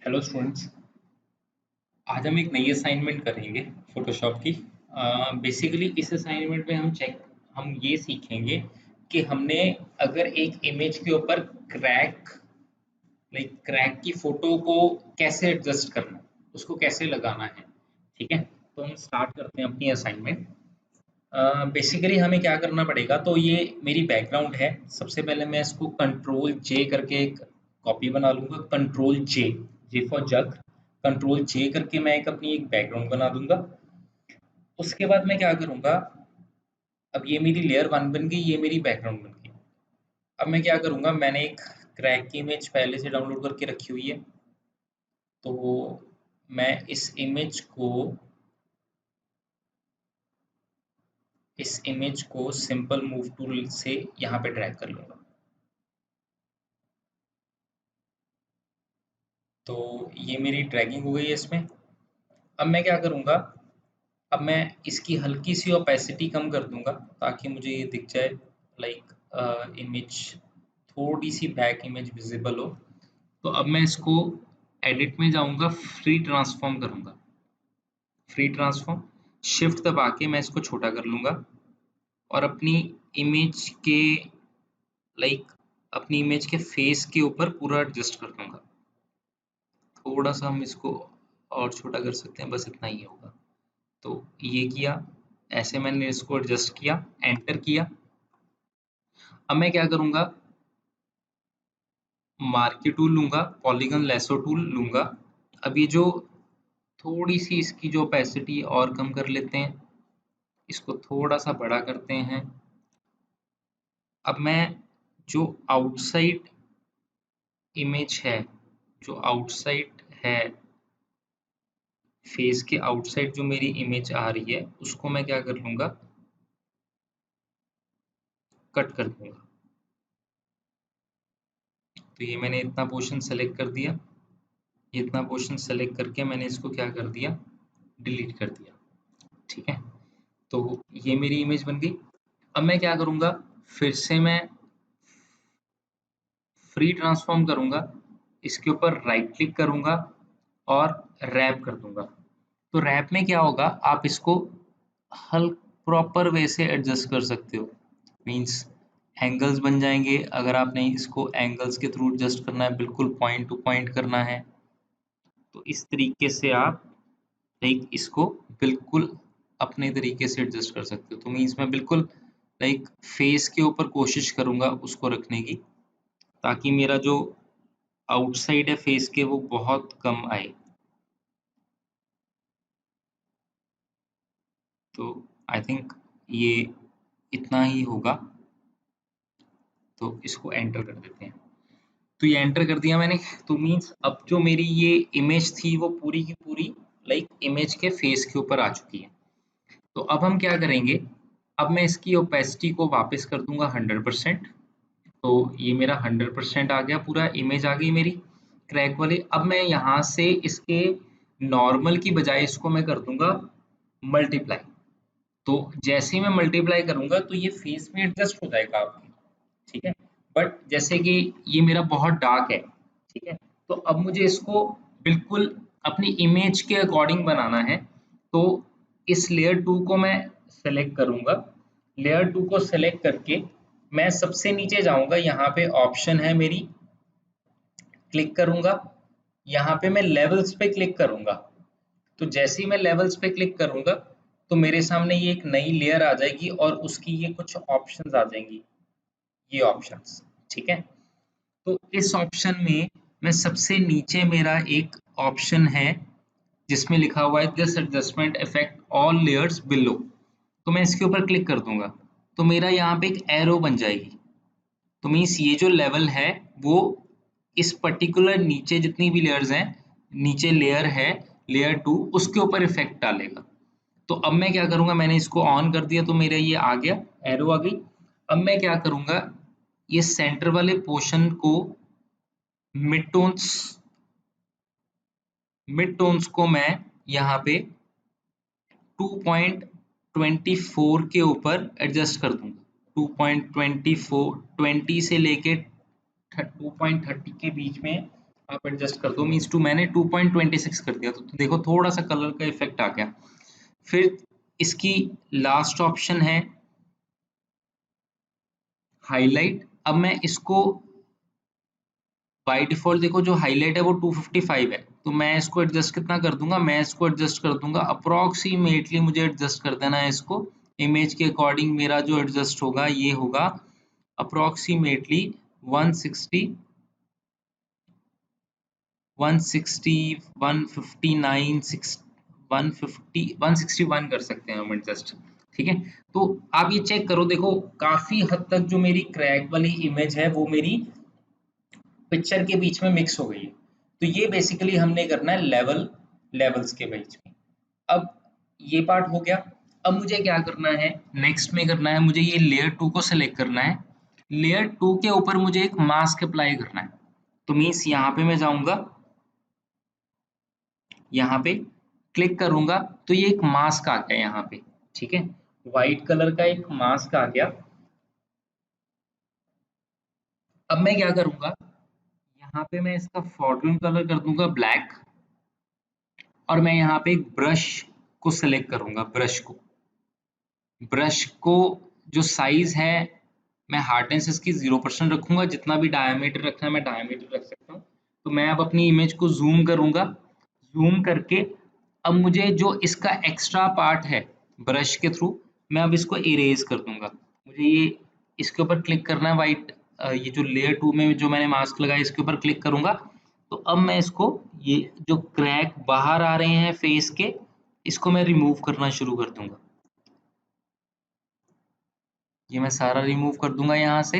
Hello students. आज हम एक नई असाइनमेंट करेंगे फोटोशॉप की। बेसिकली इस असाइनमेंट में हम ये सीखेंगे कि हमने अगर एक इमेज के ऊपर क्रैक की फोटो को कैसे एडजस्ट करना है, उसको कैसे लगाना है। ठीक है, तो हम स्टार्ट करते हैं अपनी असाइनमेंट। बेसिकली हमें क्या करना पड़ेगा, तो ये मेरी बैकग्राउंड है। सबसे पहले मैं इसको कंट्रोल जे करके एक कॉपी बना लूंगा। Control J, J for jug. Control J करके मैं एक अपनी एक बैकग्राउंड बना दूंगा। उसके बाद मैं क्या करूंगा, अब ये मेरी लेयर वन बन गई, ये मेरी बैकग्राउंड बन गई। अब मैं क्या करूंगा, मैंने एक क्रैक की इमेज पहले से डाउनलोड करके रखी हुई है। तो मैं इस इमेज को सिंपल मूव टूल से यहाँ पे ड्रैग कर लूंगा। तो ये मेरी ड्रैगिंग हो गई है इसमें। अब मैं क्या करूँगा, अब मैं इसकी हल्की सी ओपेसिटी कम कर दूंगा ताकि मुझे ये दिख जाए, इमेज थोड़ी सी बैक इमेज विजिबल हो। तो अब मैं इसको एडिट में जाऊंगा, फ्री ट्रांसफॉर्म करूंगा। फ्री ट्रांसफॉर्म शिफ्ट दबा के मैं इसको छोटा कर लूंगा और इमेज के लाइक अपनी इमेज के फेस के ऊपर पूरा एडजस्ट कर दूंगा। थोड़ा सा हम इसको और छोटा कर सकते हैं, बस इतना ही होगा। तो ये किया, ऐसे मैंने इसको एडजस्ट किया, एंटर किया। अब मैं क्या करूंगा, मार्की टूल लूंगा, पॉलीगन लेसो टूल लूंगा। अब ये जो थोड़ी सी इसकी जो ओपेसिटी और कम कर लेते हैं, इसको थोड़ा सा बड़ा करते हैं। अब मैं जो आउटसाइड इमेज है, जो आउटसाइड है, फेस के आउटसाइड जो मेरी इमेज आ रही है, उसको मैं क्या कर लूंगा, कट कर दूंगा। तो ये मैंने इतना पोर्शन सेलेक्ट कर दिया। इतना पोर्शन सेलेक्ट करके मैंने इसको क्या कर दिया, डिलीट कर दिया। ठीक है, तो ये मेरी इमेज बन गई। अब मैं क्या करूंगा, फिर से मैं फ्री ट्रांसफॉर्म करूंगा, इसके ऊपर राइट क्लिक करूंगा और रैप कर दूंगा। तो रैप में क्या होगा, आप इसको हल प्रॉपर वे से एडजस्ट कर सकते हो। मींस एंगल्स बन जाएंगे। अगर आपने इसको एंगल्स के थ्रू एडजस्ट करना है, बिल्कुल पॉइंट टू पॉइंट करना है, तो इस तरीके से आप इसको बिल्कुल अपने तरीके से एडजस्ट कर सकते हो। तो मीन्स मैं बिल्कुल फेस के ऊपर कोशिश करूंगा उसको रखने की, ताकि मेरा जो आउटसाइड है फेस के वो बहुत कम आए। तो आई थिंक ये इतना ही होगा। तो इसको एंटर कर देते हैं। तो ये एंटर कर दिया मैंने। तो मीन्स अब जो मेरी ये इमेज थी वो पूरी की पूरी इमेज के फेस के ऊपर आ चुकी है। तो अब हम क्या करेंगे, अब मैं इसकी ओपेसिटी को वापस कर दूंगा 100%। तो ये मेरा 100% आ गया, पूरा इमेज आ गई मेरी क्रैक वाली। अब मैं यहाँ से इसके नॉर्मल की बजाय इसको मैं कर दूंगा मल्टीप्लाई। तो जैसे ही मैं मल्टीप्लाई करूंगा तो ये फेस में एडजस्ट हो जाएगा आपके। ठीक है, बट जैसे कि ये मेरा बहुत डार्क है, ठीक है, तो अब मुझे इसको बिल्कुल अपनी इमेज के अकॉर्डिंग बनाना है। तो इस लेयर टू को मैं सेलेक्ट करूंगा। लेयर टू को सेलेक्ट करके मैं सबसे नीचे जाऊंगा, यहाँ पे ऑप्शन है मेरी, क्लिक करूंगा। यहाँ पे मैं लेवल्स पे क्लिक करूंगा। तो जैसे ही मैं लेवल्स पे क्लिक करूंगा तो मेरे सामने ये एक नई लेयर आ जाएगी और उसकी ये कुछ ऑप्शंस आ जाएंगी, ये ऑप्शंस। ठीक है, तो इस ऑप्शन में मैं सबसे नीचे, मेरा एक ऑप्शन है जिसमें लिखा हुआ है this adjustment effect all layers below. तो मैं इसके ऊपर क्लिक कर दूंगा, तो मेरा यहाँ पे एक एरो बन जाएगी। तो मीन्स ये जो लेवल है वो इस पर्टिकुलर नीचे जितनी भी लेयर्स हैं, नीचे लेयर है लेयर टू, उसके ऊपर इफेक्ट डालेगा। तो अब मैं क्या करूंगा, मैंने इसको ऑन कर दिया तो मेरा ये आ गया, एरो आ गई। अब मैं क्या करूंगा, ये सेंटर वाले पोर्शन को मिड टोन्स को मैं यहाँ पे 2.24 के ऊपर एडजस्ट कर दूंगा। 2.24, 20 से लेके 2.30 के बीच में आप एडजस्ट कर दो, मीन्स टू मैंने 2.26 कर दिया, तो देखो थोड़ा सा कलर का इफेक्ट आ गया। फिर इसकी लास्ट ऑप्शन है हाईलाइट। अब मैं इसको बाय डिफॉल्ट देखो जो हाईलाइट है वो 255 है, तो मैं इसको एडजस्ट कितना कर दूंगा, मैं इसको एडजस्ट कर दूंगा अप्रोक्सीमेटली, मुझे एडजस्ट कर देना है इसको इमेज के अकॉर्डिंग। मेरा जो एडजस्ट होगा ये होगा अप्रोक्सीमेटली 160 160 159 150 161 कर सकते हैं हम एडजस्ट। ठीक है, तो आप ये चेक करो, देखो काफी हद तक जो मेरी क्रैक वाली इमेज है वो मेरी पिक्चर के बीच में मिक्स हो गई है। तो ये बेसिकली हमने करना है लेवल्स के बीच में। अब ये पार्ट हो गया। अब मुझे क्या करना है, नेक्स्ट में करना है मुझे ये लेयर 2 को सिलेक्ट करना है। लेयर 2 के ऊपर मुझे एक मास्क अप्लाई करना है। तो मीन्स यहाँ पे मैं जाऊंगा, यहाँ पे क्लिक करूंगा, तो ये एक मास्क आ गया यहाँ पे। ठीक है, व्हाइट कलर का एक मास्क आ गया। अब मैं क्या करूंगा, यहाँ पे मैं इसका फॉरग्राउंड कलर कर दूंगा ब्लैक, और मैं यहाँ पे एक ब्रश को सिलेक्ट करूंगा। ब्रश को जो साइज है, मैं हार्डनेस इसकी 0% रखूंगा। जितना भी डायमीटर रखना है मैं डायमीटर रख सकता हूँ। तो मैं अब अपनी इमेज को जूम करूंगा, जूम करके अब मुझे जो इसका एक्स्ट्रा पार्ट है ब्रश के थ्रू, मैं अब इसको इरेज कर दूंगा। मुझे ये इसके ऊपर क्लिक करना है, वाइट ये जो लेयर 2 में जो मैंने मास्क लगाया इसके ऊपर क्लिक करूंगा। तो अब मैं इसको, ये जो क्रैक बाहर आ रहे हैं फेस के, इसको मैं रिमूव करना शुरू कर दूंगा। ये मैं सारा रिमूव कर दूंगा यहाँ से,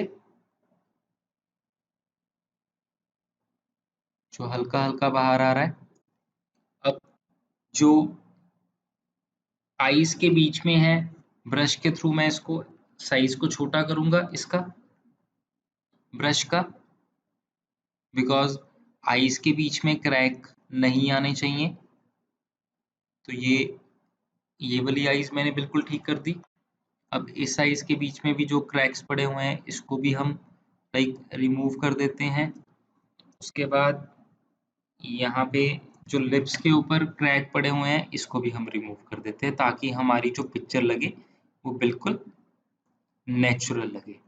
जो हल्का हल्का बाहर आ रहा है। अब जो आईज के बीच में है, ब्रश के थ्रू मैं इसको साइज को छोटा करूंगा इसका, ब्रश का, बिकॉज आईज के बीच में क्रैक नहीं आने चाहिए। तो ये वाली आईज मैंने बिल्कुल ठीक कर दी। अब इस आईज के बीच में भी जो क्रैक्स पड़े हुए हैं इसको भी हम लाइक रिमूव कर देते हैं। उसके बाद यहाँ पे जो लिप्स के ऊपर क्रैक पड़े हुए हैं इसको भी हम रिमूव कर देते हैं, ताकि हमारी जो पिक्चर लगे वो बिल्कुल नेचुरल लगे।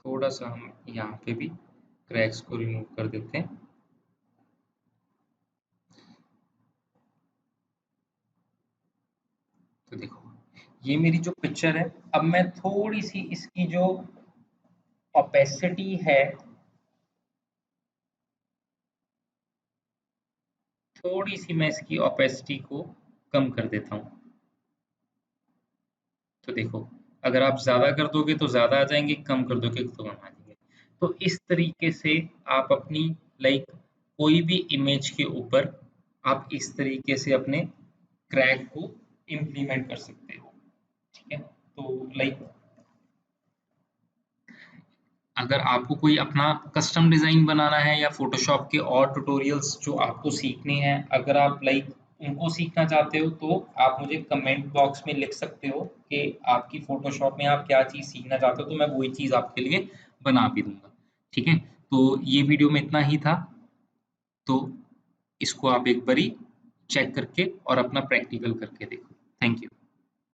थोड़ा सा हम यहाँ पे भी क्रैक्स को रिमूव कर देते हैं। तो देखो ये मेरी जो पिक्चर है, अब मैं थोड़ी सी इसकी जो ओपेसिटी है, थोड़ी सी मैं इसकी ओपेसिटी को कम कर देता हूँ। तो देखो अगर आप ज्यादा कर दोगे तो ज्यादा आ जाएंगे, कम कर दोगे तो कम आ जाएंगे। तो इस तरीके से आप अपनी लाइक कोई भी इमेज के ऊपर आप इस तरीके से अपने क्रैक को इम्प्लीमेंट कर सकते हो। ठीक है, तो लाइक अगर आपको कोई अपना कस्टम डिज़ाइन बनाना है या फ़ोटोशॉप के और ट्यूटोरियल्स जो आपको सीखने हैं, अगर आप लाइक उनको सीखना चाहते हो तो आप मुझे कमेंट बॉक्स में लिख सकते हो कि आपकी फ़ोटोशॉप में आप क्या चीज़ सीखना चाहते हो, तो मैं वही चीज़ आपके लिए बना भी दूँगा। ठीक है? तो ये वीडियो में इतना ही था। तो इसको आप एक बारी चेक करके और अपना प्रैक्टिकल करके देखो।